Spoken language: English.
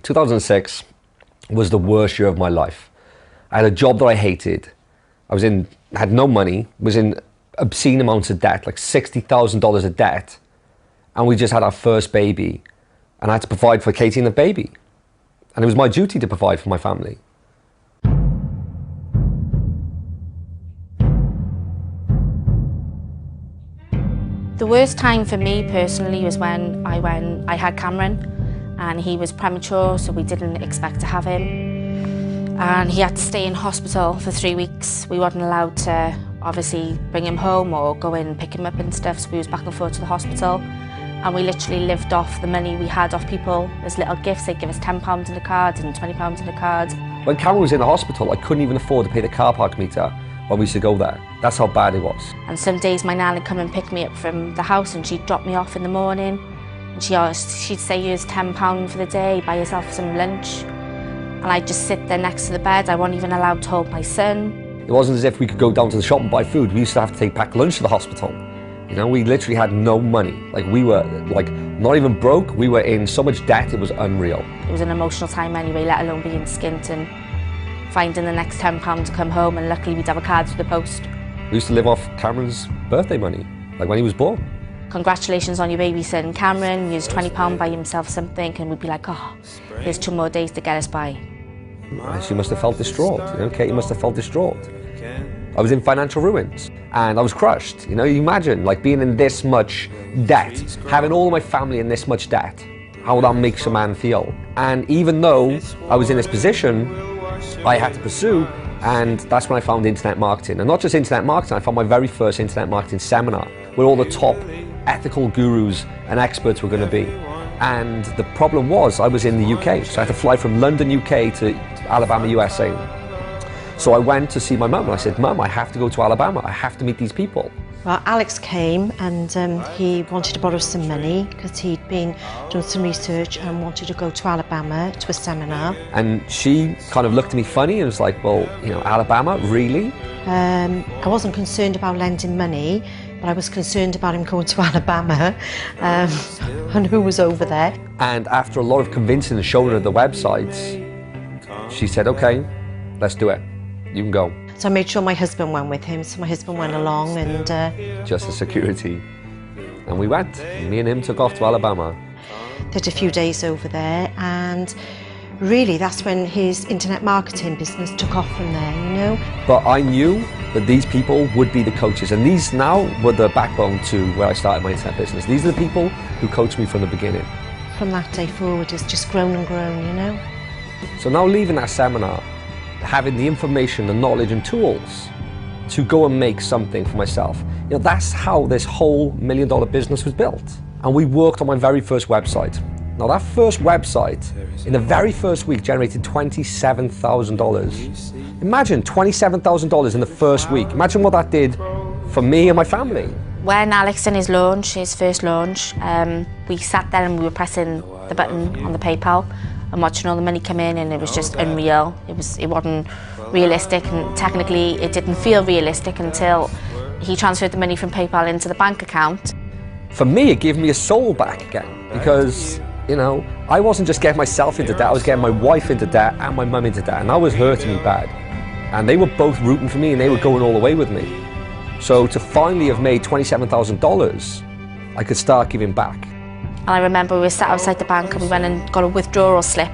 2006 was the worst year of my life. I had a job that I hated. Had no money, was in obscene amounts of debt, like $60,000 of debt. And we just had our first baby. And I had to provide for Katie and the baby. And it was my duty to provide for my family. The worst time for me personally was when I had Cameron, and he was premature, so we didn't expect to have him. And he had to stay in hospital for 3 weeks. We weren't allowed to obviously bring him home or go in and pick him up and stuff, so we was back and forth to the hospital. And we literally lived off the money we had off people. As little gifts, they'd give us £10 in the card and £20 in the card. When Cameron was in the hospital, I couldn't even afford to pay the car park meter when we used to go there. That's how bad it was. And some days my nan would come and pick me up from the house, and she'd drop me off in the morning. And she'd say, here's £10 for the day, buy yourself some lunch. And I'd just sit there next to the bed. I wasn't even allowed to hold my son. It wasn't as if we could go down to the shop and buy food. We used to have to take packed lunch to the hospital. You know, we literally had no money. Like, we were like not even broke. We were in so much debt, it was unreal. It was an emotional time anyway, let alone being skint and finding the next £10 to come home, and luckily we'd have a card through the post. We used to live off Cameron's birthday money, like when he was born. Congratulations on your baby son, Cameron. He used £20, buy himself something, and we'd be like, oh, here's 2 more days to get us by. She must have felt distraught, you know, Katie must have felt distraught. I was in financial ruins, and I was crushed. You know, you imagine, like, being in this much debt, having all of my family in this much debt, how that makes a man feel. And even though I was in this position, I had to pursue, and that's when I found internet marketing. And not just internet marketing, I found my very first internet marketing seminar, where all the top ethical gurus and experts were going to be. And the problem was, I was in the UK, so I had to fly from London, UK to Alabama, USA. So I went to see my mum, and I said, Mum, I have to go to Alabama, I have to meet these people. Well, Alex came, and he wanted to borrow some money because he'd been doing some research and wanted to go to Alabama to a seminar. And she kind of looked at me funny and was like, well, you know, Alabama, really? I wasn't concerned about lending money, but I was concerned about him going to Alabama and who was over there. And after a lot of convincing and showing her the websites, she said, okay, let's do it. You can go. So I made sure my husband went with him, so my husband went along, and just as security. And we went. Me and him took off to Alabama. Did a few days over there, and really that's when his internet marketing business took off from there, you know. But I knew that these people would be the coaches, and these now were the backbone to where I started my internet business. These are the people who coached me from the beginning. From that day forward, it's just grown and grown, you know. So now leaving that seminar, having the information, the knowledge and tools to go and make something for myself. You know, that's how this whole $1 million business was built. And we worked on my very first website. Now that first website, in the very first week, generated $27,000. Imagine $27,000 in the first week. Imagine what that did for me and my family. When Alex did his launch, his first launch, we sat there and we were pressing the button on the PayPal and watching all the money come in, and it was just unreal. It wasn't realistic, and technically it didn't feel realistic until he transferred the money from PayPal into the bank account. For me, it gave me a soul back again, because, you know, I wasn't just getting myself into debt, I was getting my wife into debt and my mum into debt, and that was hurting me bad. And they were both rooting for me, and they were going all the way with me. So to finally have made $27,000, I could start giving back. And I remember we were sat outside the bank, and we went and got a withdrawal slip.